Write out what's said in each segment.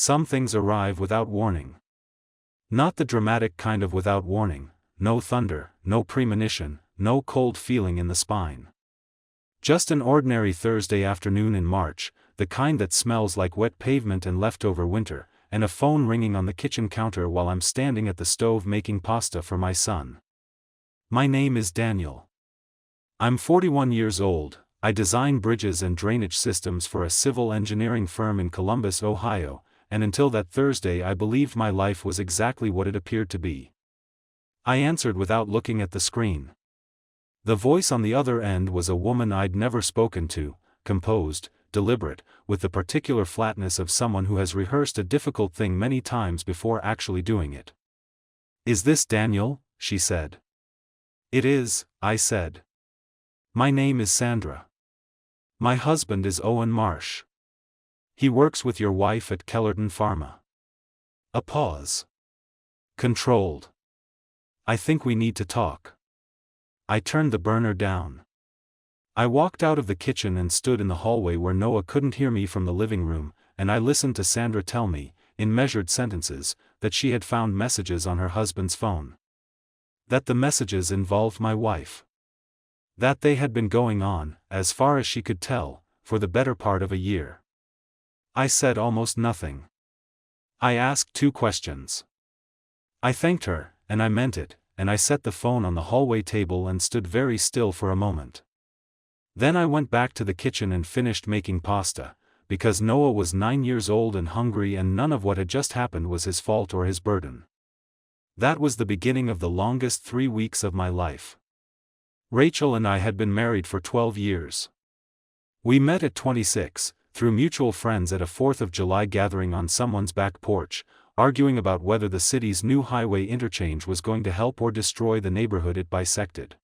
Some things arrive without warning. Not the dramatic kind of without warning, no thunder, no premonition, no cold feeling in the spine. Just an ordinary Thursday afternoon in March, the kind that smells like wet pavement and leftover winter, and a phone ringing on the kitchen counter while I'm standing at the stove making pasta for my son. My name is Daniel. I'm 41 years old. I design bridges and drainage systems for a civil engineering firm in Columbus, Ohio, and until that Thursday I believed my life was exactly what it appeared to be. I answered without looking at the screen. The voice on the other end was a woman I'd never spoken to, composed, deliberate, with the particular flatness of someone who has rehearsed a difficult thing many times before actually doing it. "Is this Daniel?" she said. "It is," I said. "My name is Sandra. My husband is Owen Marsh. He works with your wife at Kellerton Pharma." A pause. Controlled. "I think we need to talk." I turned the burner down. I walked out of the kitchen and stood in the hallway where Noah couldn't hear me from the living room, and I listened to Sandra tell me, in measured sentences, that she had found messages on her husband's phone. That the messages involved my wife. That they had been going on, as far as she could tell, for the better part of a year. I said almost nothing. I asked 2 questions. I thanked her, and I meant it, and I set the phone on the hallway table and stood very still for a moment. Then I went back to the kitchen and finished making pasta, because Noah was 9 years old and hungry and none of what had just happened was his fault or his burden. That was the beginning of the longest 3 weeks of my life. Rachel and I had been married for 12 years. We met at 26, through mutual friends at a 4th of July gathering on someone's back porch, arguing about whether the city's new highway interchange was going to help or destroy the neighborhood it bisected.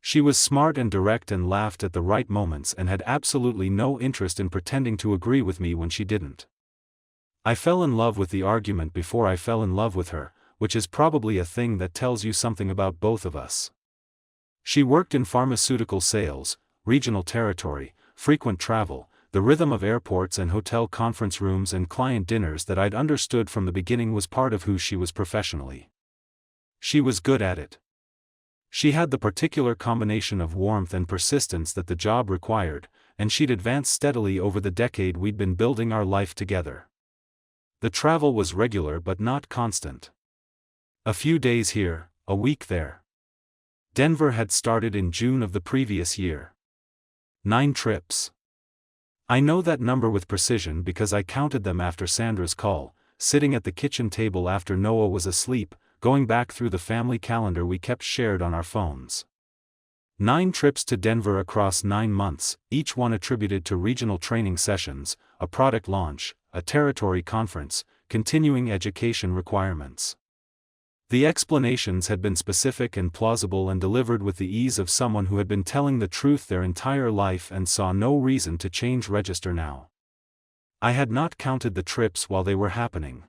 She was smart and direct and laughed at the right moments and had absolutely no interest in pretending to agree with me when she didn't. I fell in love with the argument before I fell in love with her, which is probably a thing that tells you something about both of us. She worked in pharmaceutical sales, regional territory, frequent travel, the rhythm of airports and hotel conference rooms and client dinners that I'd understood from the beginning was part of who she was professionally. She was good at it. She had the particular combination of warmth and persistence that the job required, and she'd advanced steadily over the decade we'd been building our life together. The travel was regular but not constant. A few days here, a week there. Denver had started in June of the previous year. 9 trips. I know that number with precision because I counted them after Sandra's call, sitting at the kitchen table after Noah was asleep, going back through the family calendar we kept shared on our phones. 9 trips to Denver across 9 months, each one attributed to regional training sessions, a product launch, a territory conference, continuing education requirements. The explanations had been specific and plausible and delivered with the ease of someone who had been telling the truth their entire life and saw no reason to change register now. I had not counted the trips while they were happening.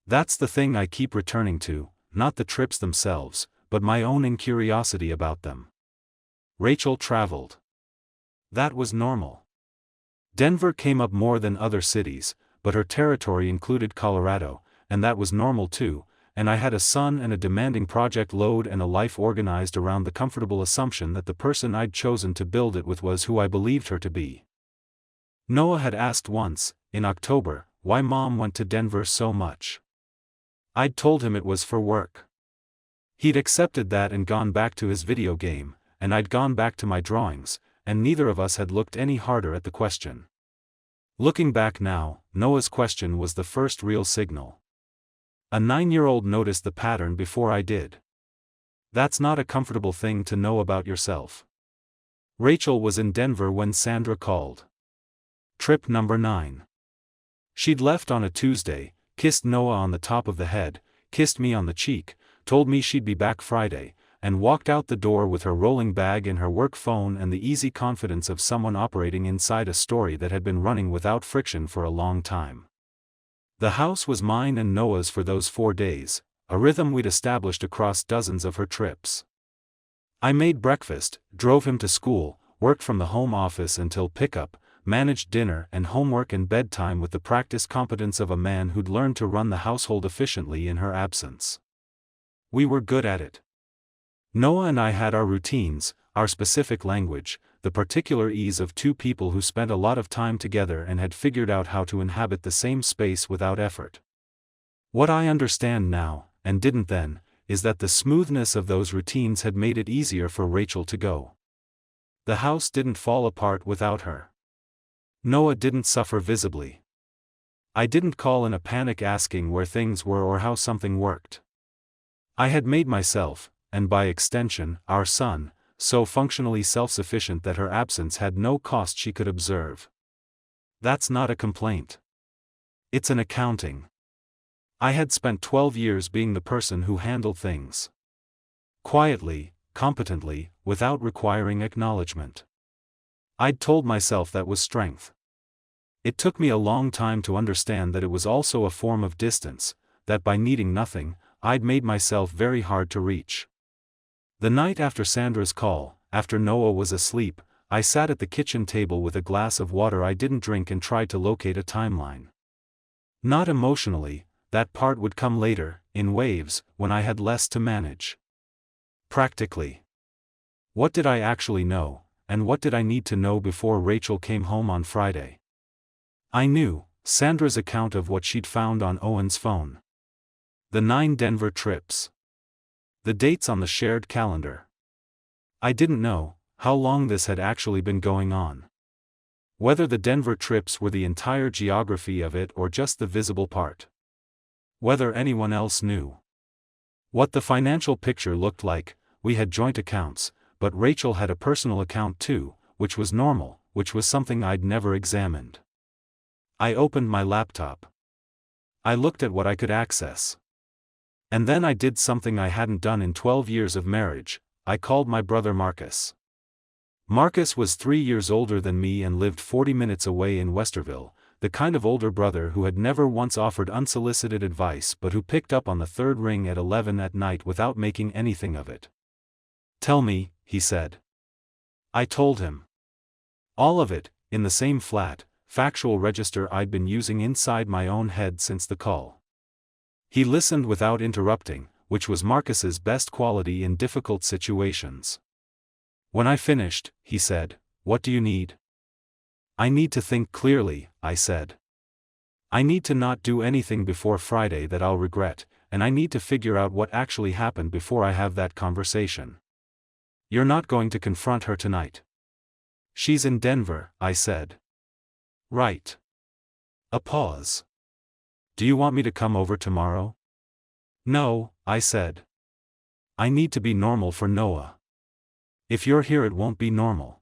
That's the thing I keep returning to, not the trips themselves, but my own incuriosity about them. Rachel traveled. That was normal. Denver came up more than other cities, but her territory included Colorado, and that was normal too. And I had a son and a demanding project load and a life organized around the comfortable assumption that the person I'd chosen to build it with was who I believed her to be. Noah had asked once, in October, why Mom went to Denver so much. I'd told him it was for work. He'd accepted that and gone back to his video game, and I'd gone back to my drawings, and neither of us had looked any harder at the question. Looking back now, Noah's question was the first real signal. A 9-year-old noticed the pattern before I did. That's not a comfortable thing to know about yourself. Rachel was in Denver when Sandra called. Trip number 9. She'd left on a Tuesday, kissed Noah on the top of the head, kissed me on the cheek, told me she'd be back Friday, and walked out the door with her rolling bag and her work phone and the easy confidence of someone operating inside a story that had been running without friction for a long time. The house was mine and Noah's for those 4 days, a rhythm we'd established across dozens of her trips. I made breakfast, drove him to school, worked from the home office until pickup, managed dinner and homework and bedtime with the practiced competence of a man who'd learned to run the household efficiently in her absence. We were good at it. Noah and I had our routines, our specific language, the particular ease of two people who spent a lot of time together and had figured out how to inhabit the same space without effort. What I understand now, and didn't then, is that the smoothness of those routines had made it easier for Rachel to go. The house didn't fall apart without her. Noah didn't suffer visibly. I didn't call in a panic asking where things were or how something worked. I had made myself, and by extension, our son, so functionally self-sufficient that her absence had no cost she could observe. That's not a complaint. It's an accounting. I had spent 12 years being the person who handled things quietly, competently, without requiring acknowledgement. I'd told myself that was strength. It took me a long time to understand that it was also a form of distance, that by needing nothing, I'd made myself very hard to reach. The night after Sandra's call, after Noah was asleep, I sat at the kitchen table with a glass of water I didn't drink and tried to locate a timeline. Not emotionally, that part would come later, in waves, when I had less to manage. Practically. What did I actually know, and what did I need to know before Rachel came home on Friday? I knew Sandra's account of what she'd found on Owen's phone. The 9 Denver trips. The dates on the shared calendar. I didn't know how long this had actually been going on. Whether the Denver trips were the entire geography of it or just the visible part. Whether anyone else knew. What the financial picture looked like. We had joint accounts, but Rachel had a personal account too, which was normal, which was something I'd never examined. I opened my laptop. I looked at what I could access. And then I did something I hadn't done in 12 years of marriage. I called my brother Marcus. Marcus was 3 years older than me and lived 40 minutes away in Westerville, the kind of older brother who had never once offered unsolicited advice but who picked up on the third ring at 11 at night without making anything of it. "Tell me," he said. I told him. All of it, in the same flat, factual register I'd been using inside my own head since the call. He listened without interrupting, which was Marcus's best quality in difficult situations. When I finished, he said, "What do you need?" "I need to think clearly," I said. "I need to not do anything before Friday that I'll regret, and I need to figure out what actually happened before I have that conversation." "You're not going to confront her tonight?" "She's in Denver," I said. "Right." A pause. "Do you want me to come over tomorrow?" "No," I said. "I need to be normal for Noah. If you're here it won't be normal."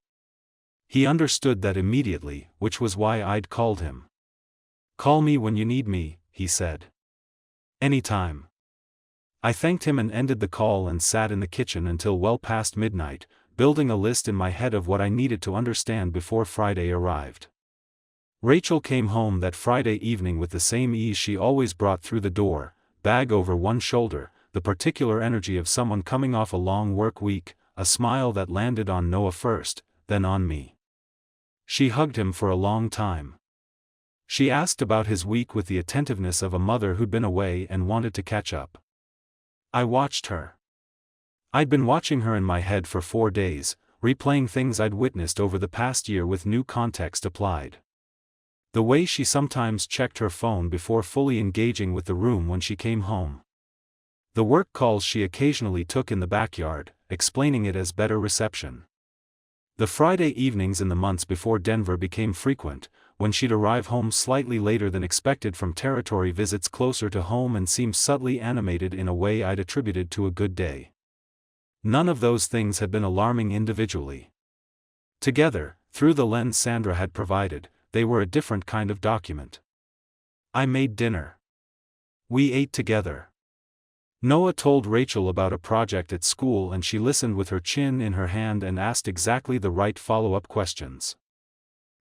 He understood that immediately, which was why I'd called him. "Call me when you need me," he said. "Anytime." I thanked him and ended the call and sat in the kitchen until well past midnight, building a list in my head of what I needed to understand before Friday arrived. Rachel came home that Friday evening with the same ease she always brought through the door, bag over one shoulder, the particular energy of someone coming off a long work week, a smile that landed on Noah first, then on me. She hugged him for a long time. She asked about his week with the attentiveness of a mother who'd been away and wanted to catch up. I watched her. I'd been watching her in my head for 4 days, replaying things I'd witnessed over the past year with new context applied. The way she sometimes checked her phone before fully engaging with the room when she came home. The work calls she occasionally took in the backyard, explaining it as better reception. The Friday evenings in the months before Denver became frequent, when she'd arrive home slightly later than expected from territory visits closer to home and seem subtly animated in a way I'd attributed to a good day. None of those things had been alarming individually. Together, through the lens Sandra had provided, they were a different kind of document. I made dinner. We ate together. Noah told Rachel about a project at school and she listened with her chin in her hand and asked exactly the right follow-up questions.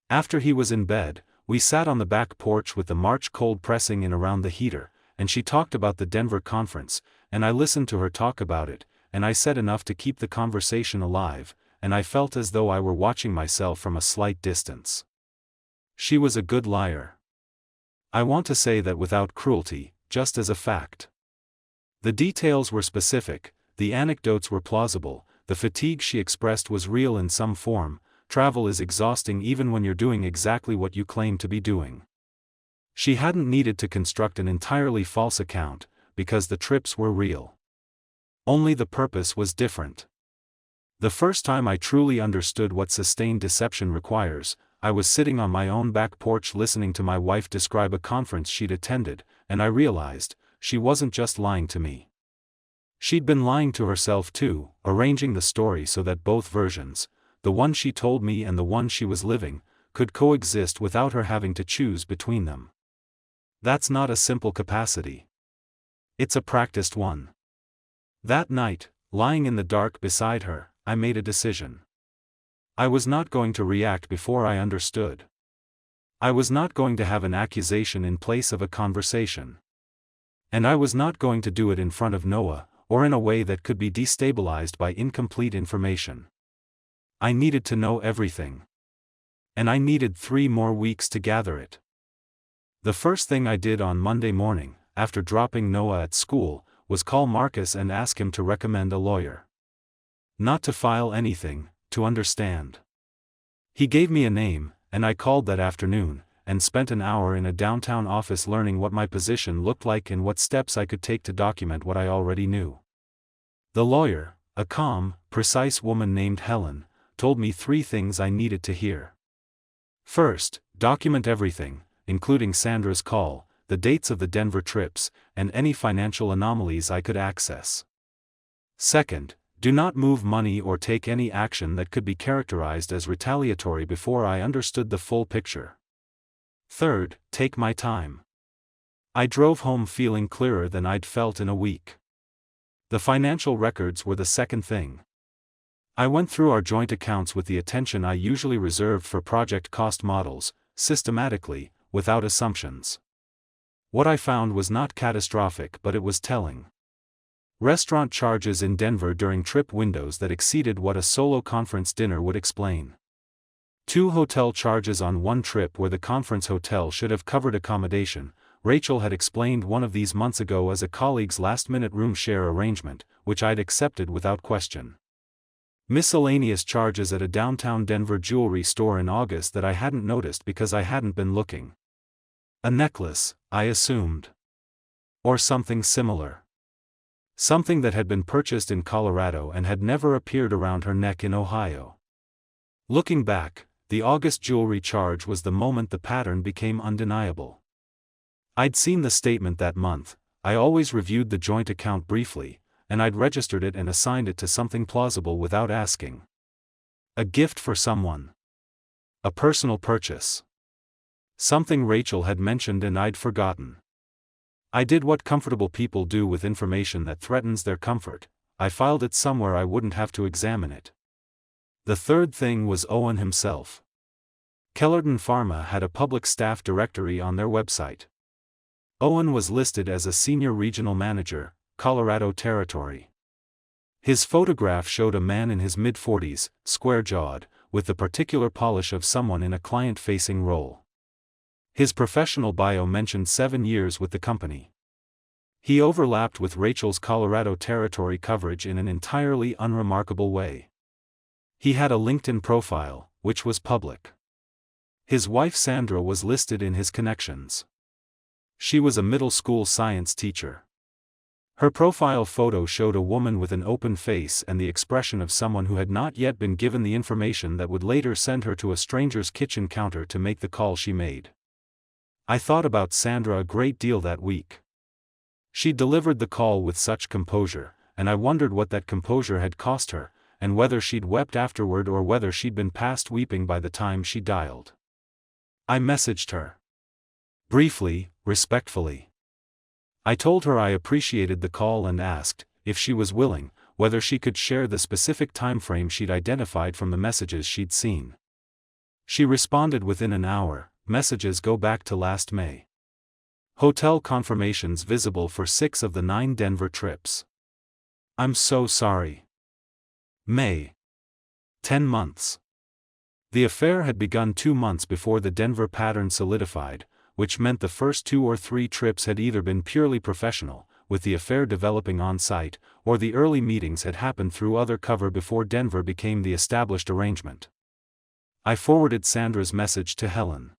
After he was in bed, we sat on the back porch with the March cold pressing in around the heater, and she talked about the Denver conference, and I listened to her talk about it, and I said enough to keep the conversation alive, and I felt as though I were watching myself from a slight distance. She was a good liar. I want to say that without cruelty, just as a fact. The details were specific, the anecdotes were plausible, the fatigue she expressed was real in some form. Travel is exhausting even when you're doing exactly what you claim to be doing. She hadn't needed to construct an entirely false account, because the trips were real. Only the purpose was different. The first time I truly understood what sustained deception requires, I was sitting on my own back porch listening to my wife describe a conference she'd attended, and I realized, she wasn't just lying to me. She'd been lying to herself too, arranging the story so that both versions, the one she told me and the one she was living, could coexist without her having to choose between them. That's not a simple capacity. It's a practiced one. That night, lying in the dark beside her, I made a decision. I was not going to react before I understood. I was not going to have an accusation in place of a conversation. And I was not going to do it in front of Noah, or in a way that could be destabilized by incomplete information. I needed to know everything. And I needed 3 more weeks to gather it. The first thing I did on Monday morning, after dropping Noah at school, was call Marcus and ask him to recommend a lawyer. Not to file anything, to understand. He gave me a name, and I called that afternoon, and spent an hour in a downtown office learning what my position looked like and what steps I could take to document what I already knew. The lawyer, a calm, precise woman named Helen, told me 3 things I needed to hear. First, document everything, including Sandra's call, the dates of the Denver trips, and any financial anomalies I could access. Second, do not move money or take any action that could be characterized as retaliatory before I understood the full picture. Third, take my time. I drove home feeling clearer than I'd felt in a week. The financial records were the second thing. I went through our joint accounts with the attention I usually reserved for project cost models, systematically, without assumptions. What I found was not catastrophic, but it was telling. Restaurant charges in Denver during trip windows that exceeded what a solo conference dinner would explain. 2 hotel charges on one trip where the conference hotel should have covered accommodation. Rachel had explained one of these months ago as a colleague's last-minute room share arrangement, which I'd accepted without question. Miscellaneous charges at a downtown Denver jewelry store in August that I hadn't noticed because I hadn't been looking. A necklace, I assumed. Or something similar. Something that had been purchased in Colorado and had never appeared around her neck in Ohio. Looking back, the August jewelry charge was the moment the pattern became undeniable. I'd seen the statement that month, I always reviewed the joint account briefly, and I'd registered it and assigned it to something plausible without asking. A gift for someone. A personal purchase. Something Rachel had mentioned and I'd forgotten. I did what comfortable people do with information that threatens their comfort. I filed it somewhere I wouldn't have to examine it. The third thing was Owen himself. Kellerton Pharma had a public staff directory on their website. Owen was listed as a senior regional manager, Colorado Territory. His photograph showed a man in his mid-40s, square-jawed, with the particular polish of someone in a client-facing role. His professional bio mentioned 7 years with the company. He overlapped with Rachel's Colorado Territory coverage in an entirely unremarkable way. He had a LinkedIn profile, which was public. His wife Sandra was listed in his connections. She was a middle school science teacher. Her profile photo showed a woman with an open face and the expression of someone who had not yet been given the information that would later send her to a stranger's kitchen counter to make the call she made. I thought about Sandra a great deal that week. She delivered the call with such composure, and I wondered what that composure had cost her, and whether she'd wept afterward or whether she'd been past weeping by the time she dialed. I messaged her. Briefly, respectfully. I told her I appreciated the call and asked, if she was willing, whether she could share the specific time frame she'd identified from the messages she'd seen. She responded within an hour. Messages go back to last May. Hotel confirmations visible for 6 of the 9 Denver trips. I'm so sorry. May. 10 months. The affair had begun 2 months before the Denver pattern solidified, which meant the first 2 or 3 trips had either been purely professional, with the affair developing on-site, or the early meetings had happened through other cover before Denver became the established arrangement. I forwarded Sandra's message to Helen.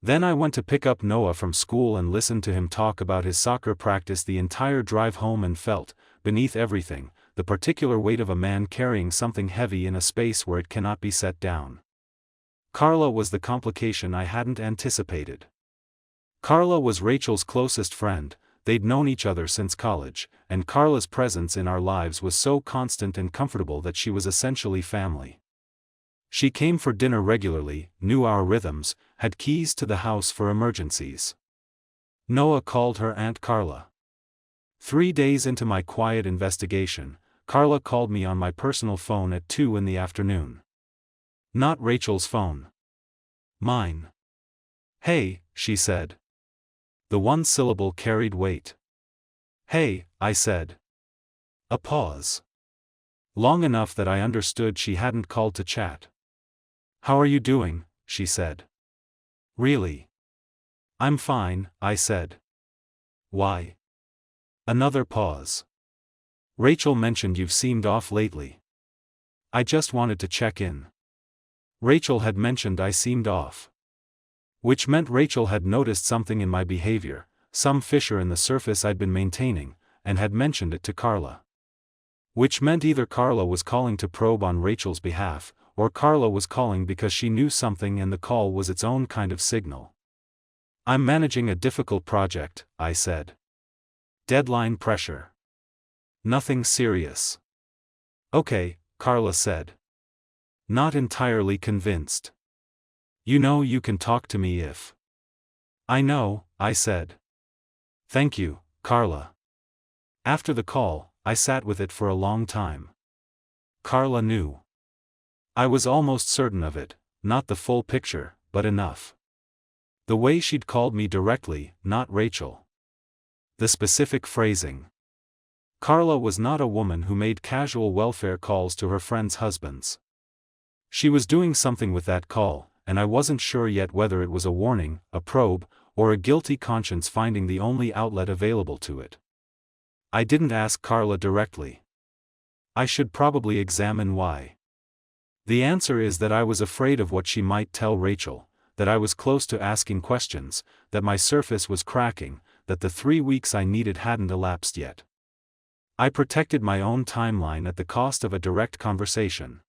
Then I went to pick up Noah from school and listened to him talk about his soccer practice the entire drive home and felt, beneath everything, the particular weight of a man carrying something heavy in a space where it cannot be set down. Carla was the complication I hadn't anticipated. Carla was Rachel's closest friend. They'd known each other since college, and Carla's presence in our lives was so constant and comfortable that she was essentially family. She came for dinner regularly, knew our rhythms, had keys to the house for emergencies. Noah called her Aunt Carla. 3 days into my quiet investigation, Carla called me on my personal phone at 2 in the afternoon. Not Rachel's phone. Mine. "Hey," she said. The one syllable carried weight. "Hey," I said. A pause. Long enough that I understood she hadn't called to chat. "How are you doing?" she said. "Really?" "I'm fine," I said. "Why?" Another pause. "Rachel mentioned you've seemed off lately. I just wanted to check in." Rachel had mentioned I seemed off. Which meant Rachel had noticed something in my behavior, some fissure in the surface I'd been maintaining, and had mentioned it to Carla. Which meant either Carla was calling to probe on Rachel's behalf, or Carla was calling because she knew something and the call was its own kind of signal. "I'm managing a difficult project," I said. "Deadline pressure. Nothing serious." "Okay," Carla said. Not entirely convinced. "You know you can talk to me if." "I know," I said. "Thank you, Carla." After the call, I sat with it for a long time. Carla knew. I was almost certain of it, not the full picture, but enough. The way she'd called me directly, not Rachel. The specific phrasing. Carla was not a woman who made casual welfare calls to her friends' husbands. She was doing something with that call, and I wasn't sure yet whether it was a warning, a probe, or a guilty conscience finding the only outlet available to it. I didn't ask Carla directly. I should probably examine why. The answer is that I was afraid of what she might tell Rachel, that I was close to asking questions, that my surface was cracking, that the 3 weeks I needed hadn't elapsed yet. I protected my own timeline at the cost of a direct conversation.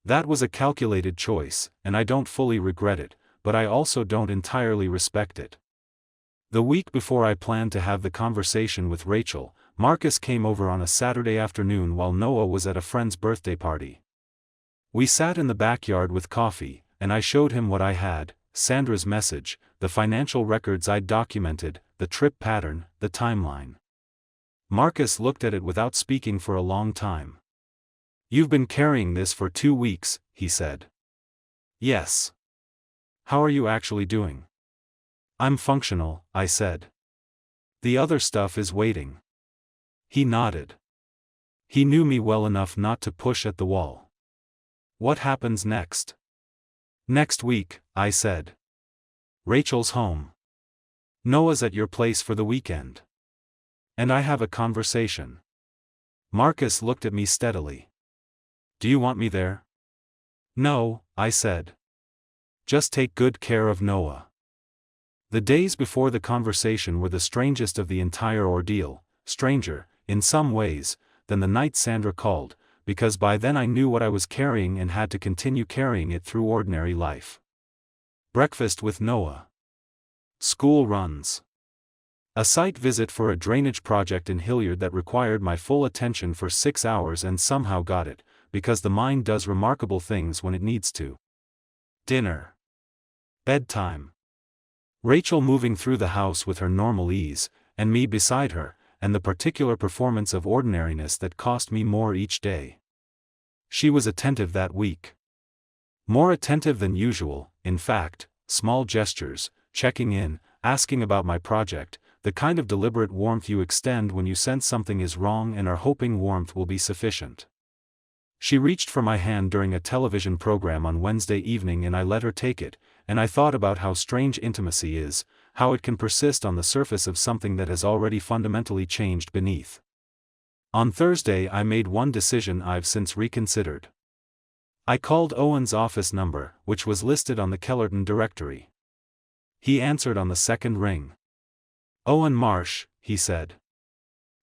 That was a calculated choice, and I don't fully regret it, but I also don't entirely respect it. The week before I planned to have the conversation with Rachel, Marcus came over on a Saturday afternoon while Noah was at a friend's birthday party. We sat in the backyard with coffee, and I showed him what I had, Sandra's message, the financial records I'd documented, the trip pattern, the timeline. Marcus looked at it without speaking for a long time. "You've been carrying this for 2 weeks, he said. "Yes." "How are you actually doing?" "I'm functional," I said. "The other stuff is waiting." He nodded. He knew me well enough not to push at the wall. "What happens next?" "Next week," I said. "Rachel's home. Noah's at your place for the weekend. And I have a conversation." Marcus looked at me steadily. "Do you want me there?" "No," I said. "Just take good care of Noah." The days before the conversation were the strangest of the entire ordeal, stranger, in some ways, than the night Sandra called, because by then I knew what I was carrying and had to continue carrying it through ordinary life. Breakfast with Noah. School runs. A site visit for a drainage project in Hilliard that required my full attention for 6 hours and somehow got it, because the mind does remarkable things when it needs to. Dinner. Bedtime. Rachel moving through the house with her normal ease, and me beside her, and the particular performance of ordinariness that cost me more each day. She was attentive that week. More attentive than usual, in fact, small gestures, checking in, asking about my project, the kind of deliberate warmth you extend when you sense something is wrong and are hoping warmth will be sufficient. She reached for my hand during a television program on Wednesday evening and I let her take it, and I thought about how strange intimacy is, how it can persist on the surface of something that has already fundamentally changed beneath. On Thursday I made one decision I've since reconsidered. I called Owen's office number, which was listed on the Kellerton directory. He answered on the second ring. "Owen Marsh," he said.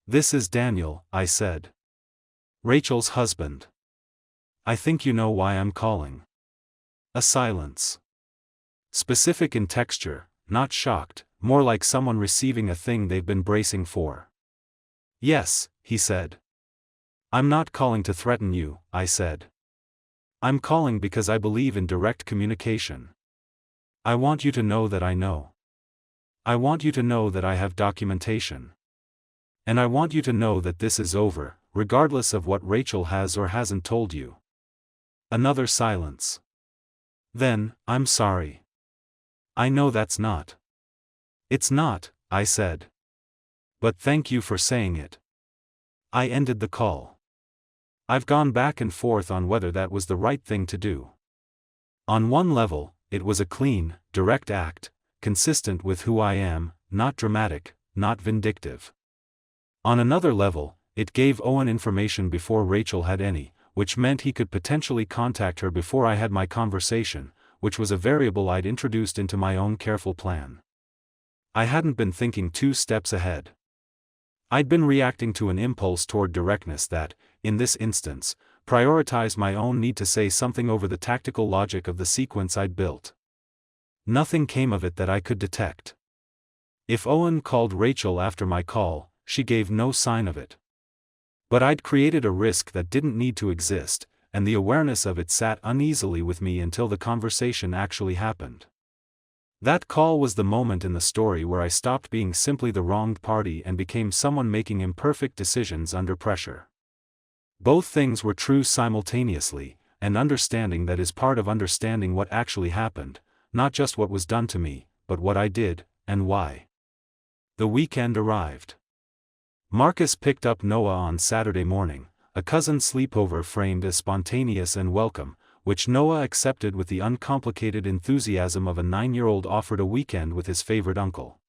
"This is Daniel," I said. "Rachel's husband. I think you know why I'm calling." A silence. Specific in texture, not shocked, more like someone receiving a thing they've been bracing for. "Yes," he said. "I'm not calling to threaten you," I said. "I'm calling because I believe in direct communication. I want you to know that I know. I want you to know that I have documentation. And I want you to know that this is over, regardless of what Rachel has or hasn't told you." Another silence. Then, "I'm sorry. I know that's not." "It's not," I said. "But thank you for saying it." I ended the call. I've gone back and forth on whether that was the right thing to do. On one level, it was a clean, direct act, consistent with who I am, not dramatic, not vindictive. On another level, it gave Owen information before Rachel had any, which meant he could potentially contact her before I had my conversation, which was a variable I'd introduced into my own careful plan. I hadn't been thinking 2 steps ahead. I'd been reacting to an impulse toward directness that, in this instance, prioritized my own need to say something over the tactical logic of the sequence I'd built. Nothing came of it that I could detect. If Owen called Rachel after my call, she gave no sign of it. But I'd created a risk that didn't need to exist, and the awareness of it sat uneasily with me until the conversation actually happened. That call was the moment in the story where I stopped being simply the wronged party and became someone making imperfect decisions under pressure. Both things were true simultaneously, and understanding that is part of understanding what actually happened, not just what was done to me, but what I did, and why. The weekend arrived. Marcus picked up Noah on Saturday morning, a cousin sleepover framed as spontaneous and welcome, which Noah accepted with the uncomplicated enthusiasm of a 9-year-old offered a weekend with his favorite uncle.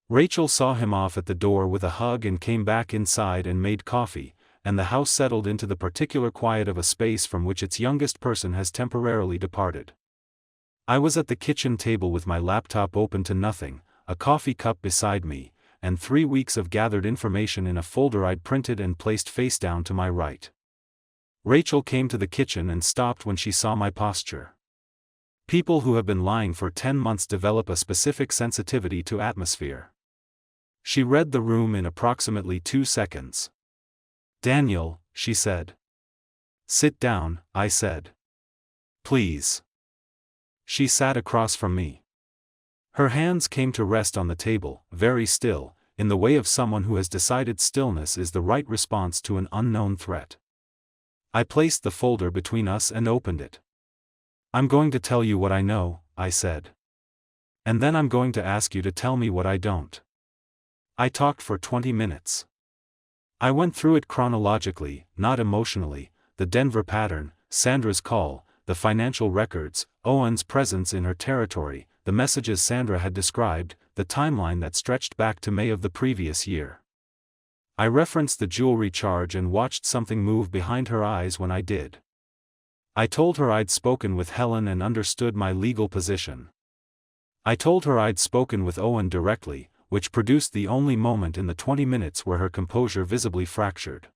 Rachel saw him off at the door with a hug and came back inside and made coffee, and the house settled into the particular quiet of a space from which its youngest person has temporarily departed. I was at the kitchen table with my laptop open to nothing, a coffee cup beside me, and 3 weeks of gathered information in a folder I'd printed and placed face down to my right. Rachel came to the kitchen and stopped when she saw my posture. People who have been lying for 10 months develop a specific sensitivity to atmosphere. She read the room in approximately 2 seconds. "Daniel," she said. "Sit down," I said. "Please." She sat across from me. Her hands came to rest on the table, very still, in the way of someone who has decided stillness is the right response to an unknown threat. I placed the folder between us and opened it. "I'm going to tell you what I know," I said. "And then I'm going to ask you to tell me what I don't." I talked for 20 minutes. I went through it chronologically, not emotionally: the Denver pattern, Sandra's call, the financial records, Owen's presence in her territory, the messages Sandra had described, the timeline that stretched back to May of the previous year. I referenced the jewelry charge and watched something move behind her eyes when I did. I told her I'd spoken with Helen and understood my legal position. I told her I'd spoken with Owen directly, which produced the only moment in the 20 minutes where her composure visibly fractured.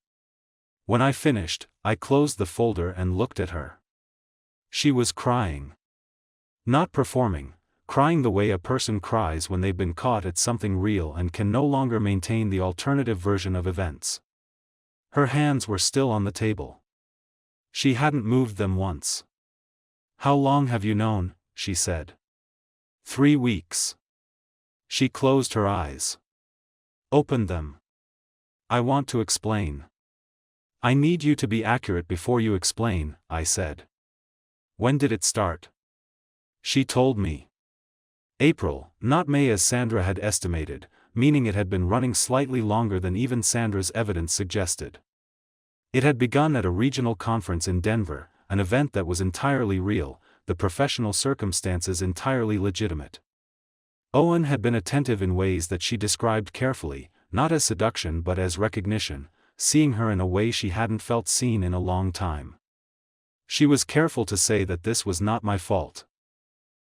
When I finished, I closed the folder and looked at her. She was crying. Not performing, crying the way a person cries when they've been caught at something real and can no longer maintain the alternative version of events. Her hands were still on the table. She hadn't moved them once. "How long have you known?" she said. 3 weeks. She closed her eyes. Opened them. "I want to explain." "I need you to be accurate before you explain," I said. "When did it start?" She told me. April, not May as Sandra had estimated, meaning it had been running slightly longer than even Sandra's evidence suggested. It had begun at a regional conference in Denver, an event that was entirely real, the professional circumstances entirely legitimate. Owen had been attentive in ways that she described carefully, not as seduction but as recognition, seeing her in a way she hadn't felt seen in a long time. She was careful to say that this was not my fault.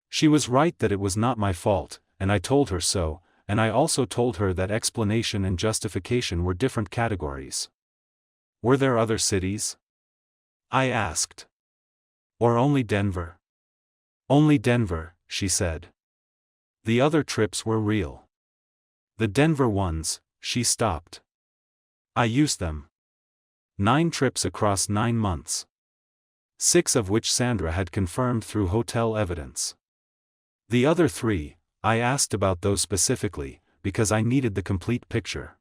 She was right that it was not my fault, and I told her so, and I also told her that explanation and justification were different categories. Were there other cities? I asked. Or only Denver? Only Denver, she said. The other trips were real. The Denver ones, she stopped. I used them. 9 trips across 9 months. 6 of which Sandra had confirmed through hotel evidence. The other 3, I asked about those specifically, because I needed the complete picture.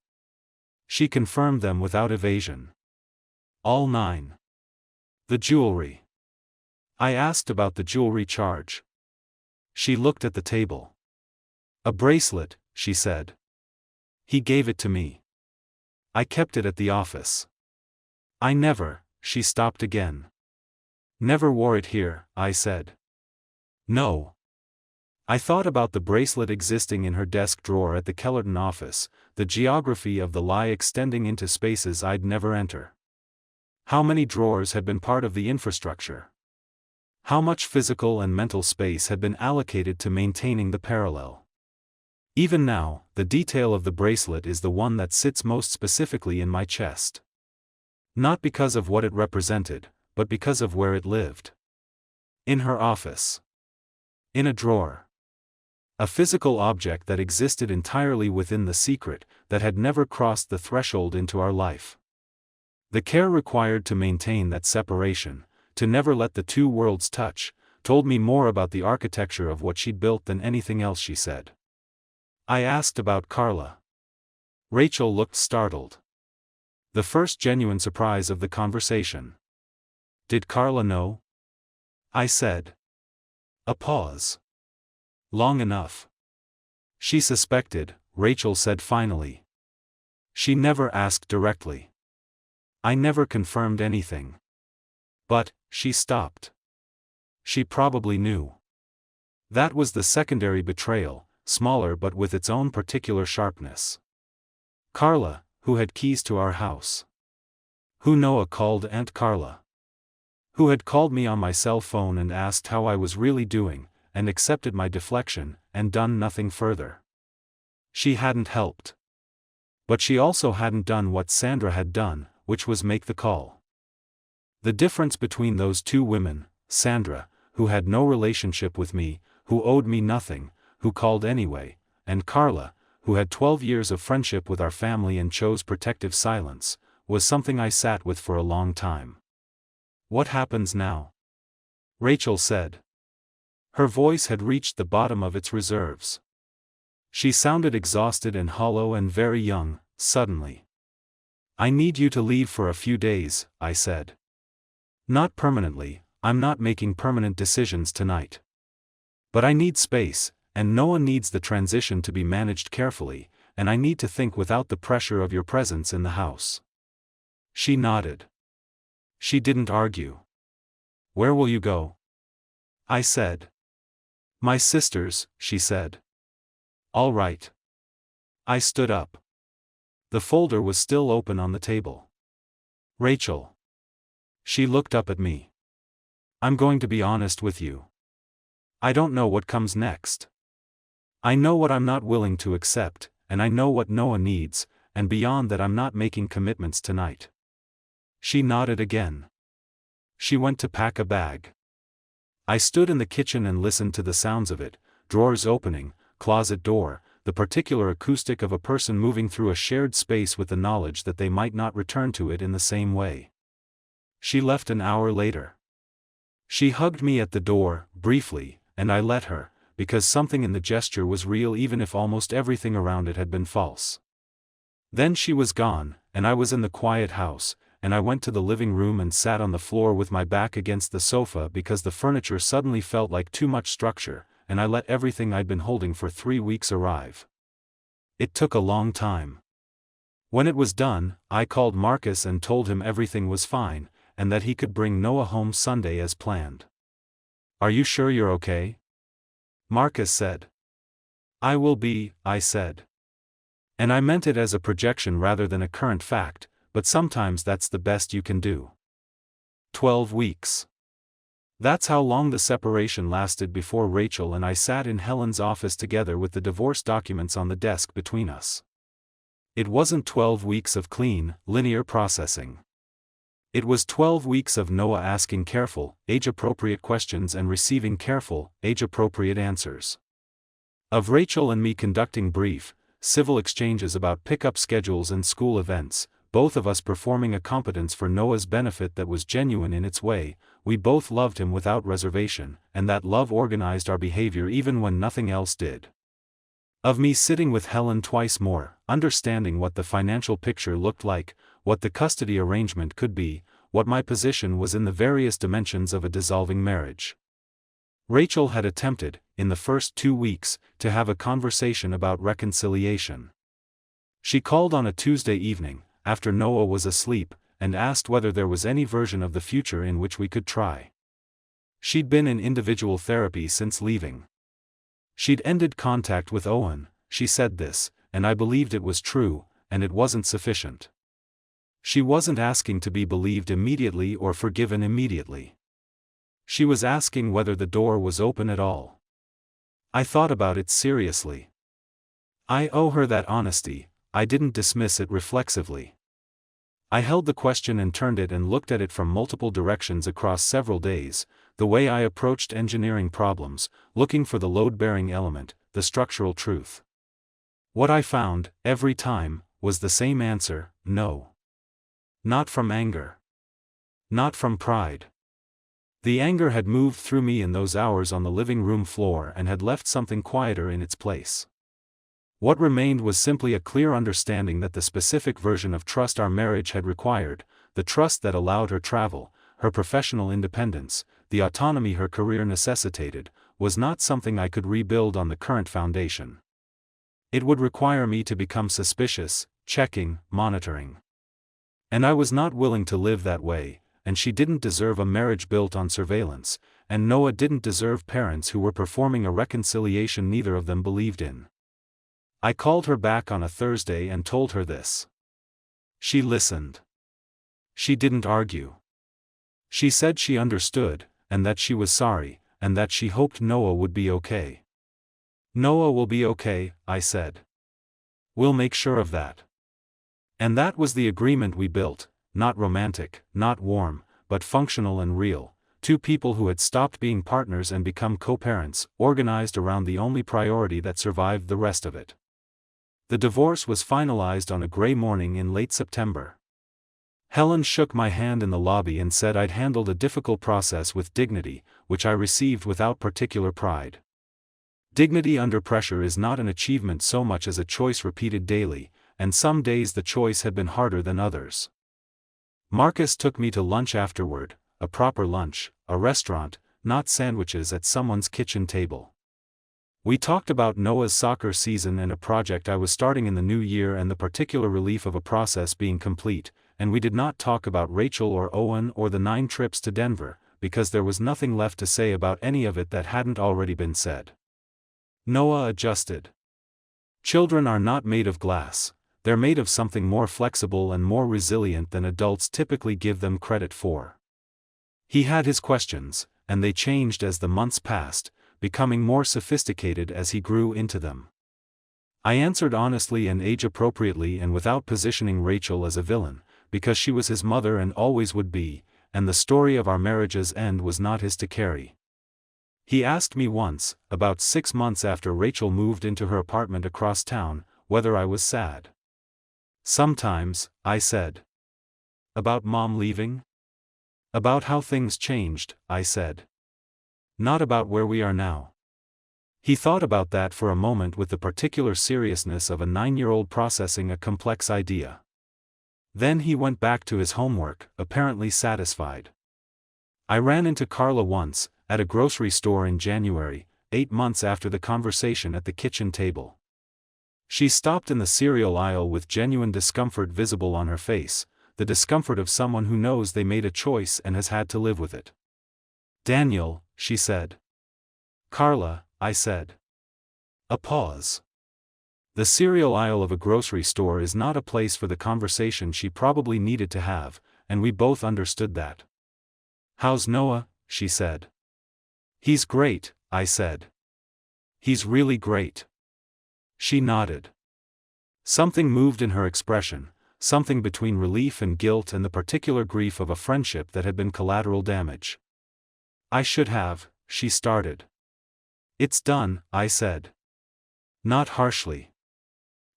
She confirmed them without evasion. All 9. The jewelry. I asked about the jewelry charge. She looked at the table. A bracelet, she said. He gave it to me. I kept it at the office. I never, she stopped again. Never wore it here, I said. No. I thought about the bracelet existing in her desk drawer at the Kellerton office, the geography of the lie extending into spaces I'd never enter. How many drawers had been part of the infrastructure? How much physical and mental space had been allocated to maintaining the parallel? Even now, the detail of the bracelet is the one that sits most specifically in my chest. Not because of what it represented, but because of where it lived. In her office. In a drawer. A physical object that existed entirely within the secret, that had never crossed the threshold into our life. The care required to maintain that separation, to never let the two worlds touch, told me more about the architecture of what she'd built than anything else she said. I asked about Carla. Rachel looked startled. The first genuine surprise of the conversation. Did Carla know? I said. A pause. Long enough. She suspected, Rachel said finally. She never asked directly. I never confirmed anything. But, she stopped. She probably knew. That was the secondary betrayal, smaller but with its own particular sharpness. Carla, who had keys to our house. Who Noah called Aunt Carla. Who had called me on my cell phone and asked how I was really doing, and accepted my deflection, and done nothing further. She hadn't helped. But she also hadn't done what Sandra had done, which was make the call. The difference between those two women, Sandra, who had no relationship with me, who owed me nothing, who called anyway, and Carla, who had 12 years of friendship with our family and chose protective silence, was something I sat with for a long time. What happens now? Rachel said. Her voice had reached the bottom of its reserves. She sounded exhausted and hollow and very young, suddenly. I need you to leave for a few days, I said. Not permanently, I'm not making permanent decisions tonight. But I need space, and Noah needs the transition to be managed carefully, and I need to think without the pressure of your presence in the house. She nodded. She didn't argue. Where will you go? I said. My sister's, she said. All right. I stood up. The folder was still open on the table. Rachel. She looked up at me. I'm going to be honest with you. I don't know what comes next. I know what I'm not willing to accept, and I know what Noah needs, and beyond that I'm not making commitments tonight. She nodded again. She went to pack a bag. I stood in the kitchen and listened to the sounds of it, drawers opening, closet door, the particular acoustic of a person moving through a shared space with the knowledge that they might not return to it in the same way. She left an hour later. She hugged me at the door, briefly, and I let her, because something in the gesture was real even if almost everything around it had been false. Then she was gone, and I was in the quiet house, and I went to the living room and sat on the floor with my back against the sofa because the furniture suddenly felt like too much structure, and I let everything I'd been holding for 3 weeks arrive. It took a long time. When it was done, I called Marcus and told him everything was fine, and that he could bring Noah home Sunday as planned. "Are you sure you're okay?" Marcus said. "I will be," I said. And I meant it as a projection rather than a current fact, but sometimes that's the best you can do. 12 weeks. That's how long the separation lasted before Rachel and I sat in Helen's office together with the divorce documents on the desk between us. It wasn't 12 weeks of clean, linear processing. It was 12 weeks of Noah asking careful, age-appropriate questions and receiving careful, age-appropriate answers. Of Rachel and me conducting brief, civil exchanges about pickup schedules and school events, both of us performing a competence for Noah's benefit that was genuine in its way. We both loved him without reservation, and that love organized our behavior even when nothing else did. Of me sitting with Helen twice more, understanding what the financial picture looked like, what the custody arrangement could be, what my position was in the various dimensions of a dissolving marriage. Rachel had attempted, in the first 2 weeks, to have a conversation about reconciliation. She called on a Tuesday evening, after Noah was asleep, and asked whether there was any version of the future in which we could try. She'd been in individual therapy since leaving. She'd ended contact with Owen. She said this, and I believed it was true, and it wasn't sufficient. She wasn't asking to be believed immediately or forgiven immediately. She was asking whether the door was open at all. I thought about it seriously. I owe her that honesty. I didn't dismiss it reflexively. I held the question and turned it and looked at it from multiple directions across several days, the way I approached engineering problems, looking for the load-bearing element, the structural truth. What I found, every time, was the same answer: no. Not from anger. Not from pride. The anger had moved through me in those hours on the living room floor and had left something quieter in its place. What remained was simply a clear understanding that the specific version of trust our marriage had required, the trust that allowed her travel, her professional independence, the autonomy her career necessitated, was not something I could rebuild on the current foundation. It would require me to become suspicious, checking, monitoring. And I was not willing to live that way, and she didn't deserve a marriage built on surveillance, and Noah didn't deserve parents who were performing a reconciliation neither of them believed in. I called her back on a Thursday and told her this. She listened. She didn't argue. She said she understood, and that she was sorry, and that she hoped Noah would be okay. "Noah will be okay," I said. "We'll make sure of that." And that was the agreement we built, not romantic, not warm, but functional and real. Two people who had stopped being partners and become co-parents, organized around the only priority that survived the rest of it. The divorce was finalized on a gray morning in late September. Helen shook my hand in the lobby and said I'd handled a difficult process with dignity, which I received without particular pride. Dignity under pressure is not an achievement so much as a choice repeated daily, and some days the choice had been harder than others. Marcus took me to lunch afterward, a proper lunch, a restaurant, not sandwiches at someone's kitchen table. We talked about Noah's soccer season and a project I was starting in the new year and the particular relief of a process being complete, and we did not talk about Rachel or Owen or the 9 trips to Denver, because there was nothing left to say about any of it that hadn't already been said. Noah adjusted. Children are not made of glass, they're made of something more flexible and more resilient than adults typically give them credit for. He had his questions, and they changed as the months passed, becoming more sophisticated as he grew into them. I answered honestly and age-appropriately and without positioning Rachel as a villain, because she was his mother and always would be, and the story of our marriage's end was not his to carry. He asked me once, about 6 months after Rachel moved into her apartment across town, whether I was sad. "Sometimes," I said. "About Mom leaving?" "About how things changed," I said. "Not about where we are now." He thought about that for a moment with the particular seriousness of a 9-year-old processing a complex idea. Then he went back to his homework, apparently satisfied. I ran into Carla once, at a grocery store in January, 8 months after the conversation at the kitchen table. She stopped in the cereal aisle with genuine discomfort visible on her face, the discomfort of someone who knows they made a choice and has had to live with it. "Daniel," she said. "Carla," I said. A pause. The cereal aisle of a grocery store is not a place for the conversation she probably needed to have, and we both understood that. "How's Noah?" she said. "He's great," I said. "He's really great." She nodded. Something moved in her expression, something between relief and guilt and the particular grief of a friendship that had been collateral damage. "I should have," she started. "It's done," I said. Not harshly.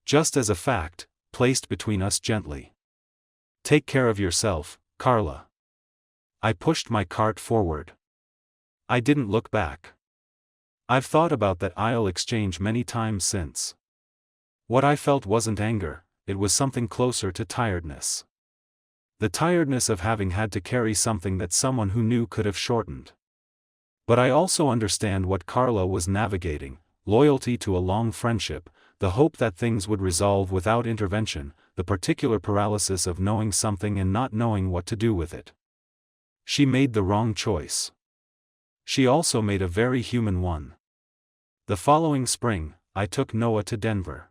Just as a fact, placed between us gently. "Take care of yourself, Carla." I pushed my cart forward. I didn't look back. I've thought about that aisle exchange many times since. What I felt wasn't anger, it was something closer to tiredness. The tiredness of having had to carry something that someone who knew could have shortened. But I also understand what Carla was navigating: loyalty to a long friendship, the hope that things would resolve without intervention, the particular paralysis of knowing something and not knowing what to do with it. She made the wrong choice. She also made a very human one. The following spring, I took Noah to Denver.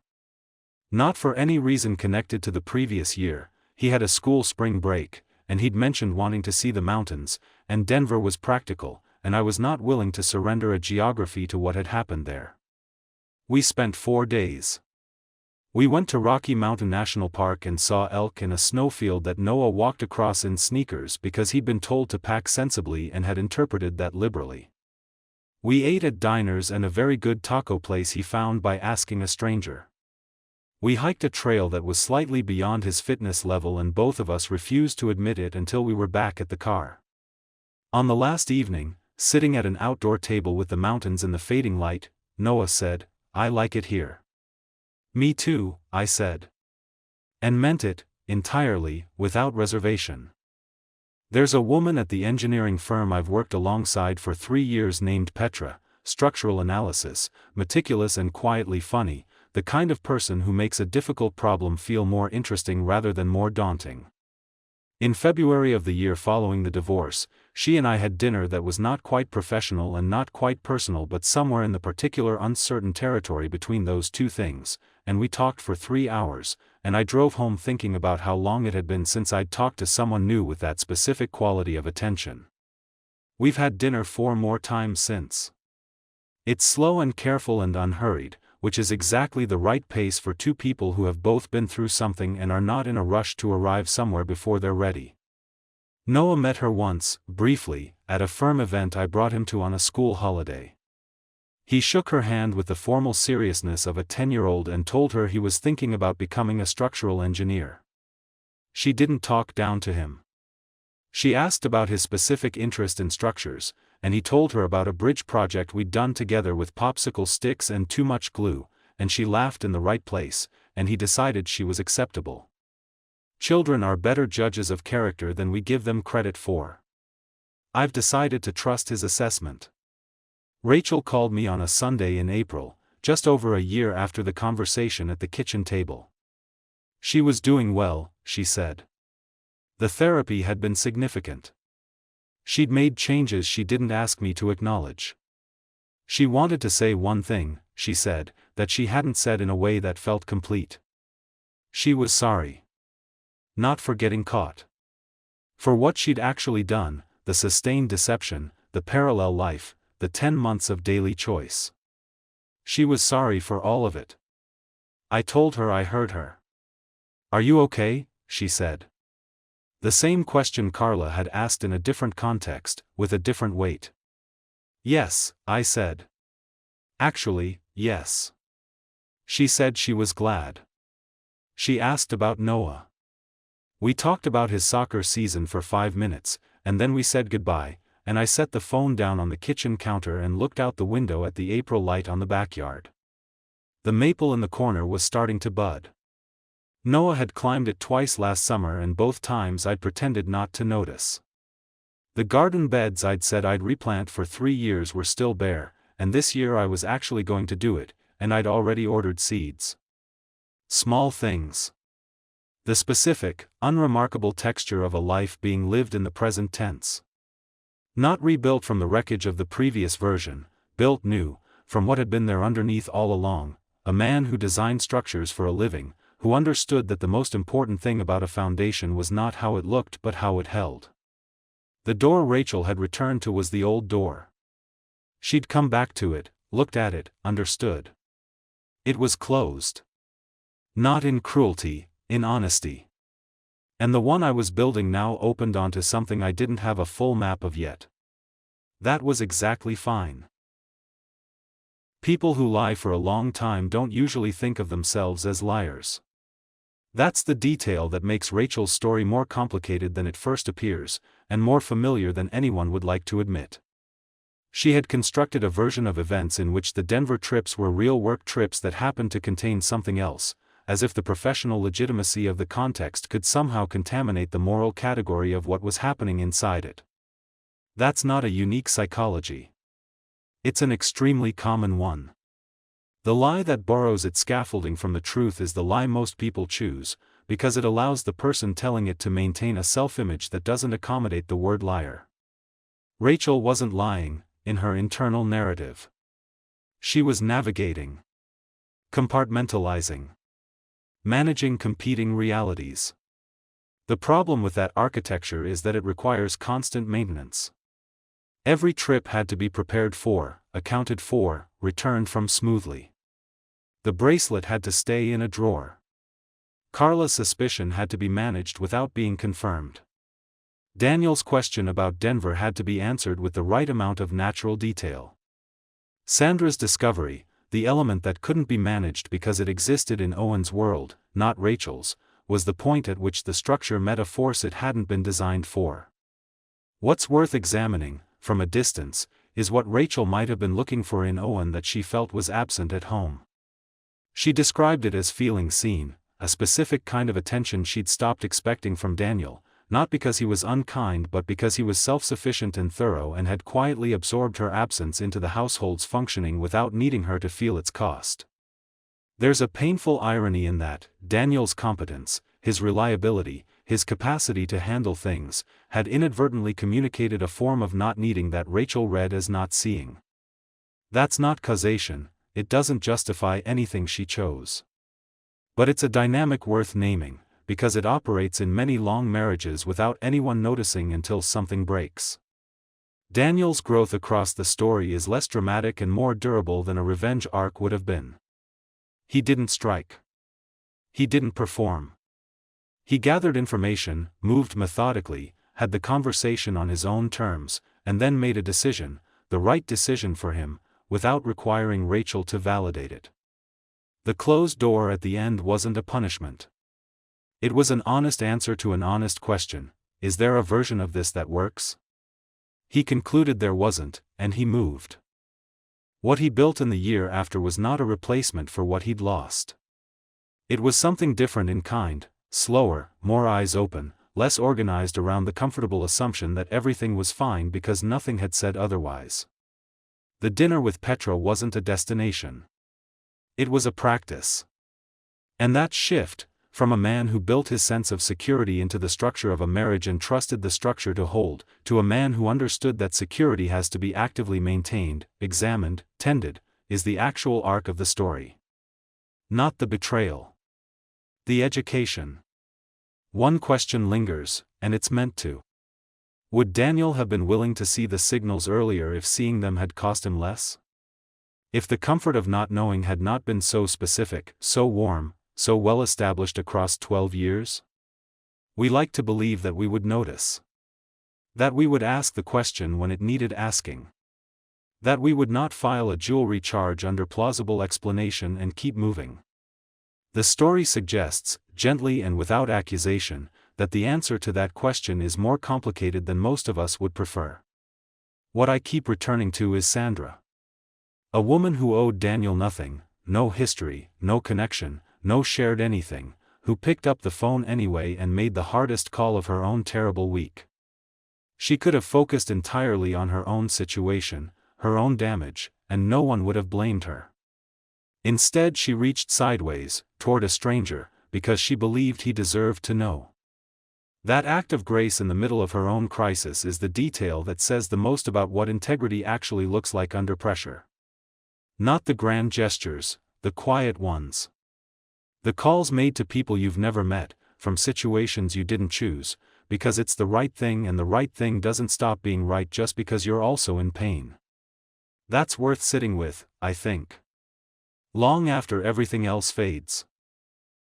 Not for any reason connected to the previous year. He had a school spring break, and he'd mentioned wanting to see the mountains, and Denver was practical, and I was not willing to surrender a geography to what had happened there. We spent 4 days. We went to Rocky Mountain National Park and saw elk in a snowfield that Noah walked across in sneakers because he'd been told to pack sensibly and had interpreted that liberally. We ate at diners and a very good taco place he found by asking a stranger. We hiked a trail that was slightly beyond his fitness level and both of us refused to admit it until we were back at the car. On the last evening, sitting at an outdoor table with the mountains in the fading light, Noah said, "I like it here." "Me too," I said. And meant it, entirely, without reservation. There's a woman at the engineering firm I've worked alongside for 3 years named Petra, structural analysis, meticulous and quietly funny, the kind of person who makes a difficult problem feel more interesting rather than more daunting. In February of the year following the divorce, she and I had dinner that was not quite professional and not quite personal but somewhere in the particular uncertain territory between those two things, and we talked for 3 hours, and I drove home thinking about how long it had been since I'd talked to someone new with that specific quality of attention. We've had dinner 4 more times since. It's slow and careful and unhurried, which is exactly the right pace for 2 people who have both been through something and are not in a rush to arrive somewhere before they're ready. Noah met her once, briefly, at a firm event I brought him to on a school holiday. He shook her hand with the formal seriousness of a 10-year-old and told her he was thinking about becoming a structural engineer. She didn't talk down to him. She asked about his specific interest in structures, and he told her about a bridge project we'd done together with popsicle sticks and too much glue, and she laughed in the right place, and he decided she was acceptable. Children are better judges of character than we give them credit for. I've decided to trust his assessment. Rachel called me on a Sunday in April, just over a year after the conversation at the kitchen table. She was doing well, she said. The therapy had been significant. She'd made changes she didn't ask me to acknowledge. She wanted to say one thing, she said, that she hadn't said in a way that felt complete. She was sorry. Not for getting caught. For what she'd actually done, the sustained deception, the parallel life, the 10 months of daily choice. She was sorry for all of it. I told her I heard her. "Are you okay?" she said. The same question Carla had asked in a different context, with a different weight. "Yes," I said. "Actually, yes." She said she was glad. She asked about Noah. We talked about his soccer season for 5 minutes, and then we said goodbye, and I set the phone down on the kitchen counter and looked out the window at the April light on the backyard. The maple in the corner was starting to bud. Noah had climbed it twice last summer and both times I'd pretended not to notice. The garden beds I'd said I'd replant for 3 years were still bare, and this year I was actually going to do it, and I'd already ordered seeds. Small things. The specific, unremarkable texture of a life being lived in the present tense. Not rebuilt from the wreckage of the previous version, built new, from what had been there underneath all along, a man who designed structures for a living, who understood that the most important thing about a foundation was not how it looked but how it held. The door Rachel had returned to was the old door. She'd come back to it, looked at it, understood. It was closed. Not in cruelty, in honesty. And the one I was building now opened onto something I didn't have a full map of yet. That was exactly fine. People who lie for a long time don't usually think of themselves as liars. That's the detail that makes Rachel's story more complicated than it first appears, and more familiar than anyone would like to admit. She had constructed a version of events in which the Denver trips were real work trips that happened to contain something else, as if the professional legitimacy of the context could somehow contaminate the moral category of what was happening inside it. That's not a unique psychology. It's an extremely common one. The lie that borrows its scaffolding from the truth is the lie most people choose, because it allows the person telling it to maintain a self-image that doesn't accommodate the word liar. Rachel wasn't lying, in her internal narrative. She was navigating. Compartmentalizing. Managing competing realities. The problem with that architecture is that it requires constant maintenance. Every trip had to be prepared for, accounted for, returned from smoothly. The bracelet had to stay in a drawer. Carla's suspicion had to be managed without being confirmed. Daniel's question about Denver had to be answered with the right amount of natural detail. Sandra's discovery, the element that couldn't be managed because it existed in Owen's world, not Rachel's, was the point at which the structure met a force it hadn't been designed for. What's worth examining, from a distance, is what Rachel might have been looking for in Owen that she felt was absent at home. She described it as feeling seen, a specific kind of attention she'd stopped expecting from Daniel, not because he was unkind but because he was self-sufficient and thorough and had quietly absorbed her absence into the household's functioning without needing her to feel its cost. There's a painful irony in that. Daniel's competence, his reliability, his capacity to handle things, had inadvertently communicated a form of not needing that Rachel read as not seeing. That's not causation, it doesn't justify anything she chose. But it's a dynamic worth naming, because it operates in many long marriages without anyone noticing until something breaks. Daniel's growth across the story is less dramatic and more durable than a revenge arc would have been. He didn't strike. He didn't perform. He gathered information, moved methodically, had the conversation on his own terms, and then made a decision, the right decision for him, without requiring Rachel to validate it. The closed door at the end wasn't a punishment. It was an honest answer to an honest question: is there a version of this that works? He concluded there wasn't, and he moved. What he built in the year after was not a replacement for what he'd lost. It was something different in kind, slower, more eyes open, less organized around the comfortable assumption that everything was fine because nothing had said otherwise. The dinner with Petra wasn't a destination. It was a practice. And that shift, from a man who built his sense of security into the structure of a marriage and trusted the structure to hold, to a man who understood that security has to be actively maintained, examined, tended, is the actual arc of the story. Not the betrayal. The education. One question lingers, and it's meant to. Would Daniel have been willing to see the signals earlier if seeing them had cost him less? If the comfort of not knowing had not been so specific, so warm, so well established across 12 years? We like to believe that we would notice. That we would ask the question when it needed asking. That we would not file a jewelry charge under plausible explanation and keep moving. The story suggests, gently and without accusation, that the answer to that question is more complicated than most of us would prefer. What I keep returning to is Sandra. A woman who owed Daniel nothing, no history, no connection, no shared anything, who picked up the phone anyway and made the hardest call of her own terrible week. She could have focused entirely on her own situation, her own damage, and no one would have blamed her. Instead she reached sideways, toward a stranger, because she believed he deserved to know. That act of grace in the middle of her own crisis is the detail that says the most about what integrity actually looks like under pressure. Not the grand gestures, the quiet ones. The calls made to people you've never met, from situations you didn't choose, because it's the right thing, and the right thing doesn't stop being right just because you're also in pain. That's worth sitting with, I think. Long after everything else fades.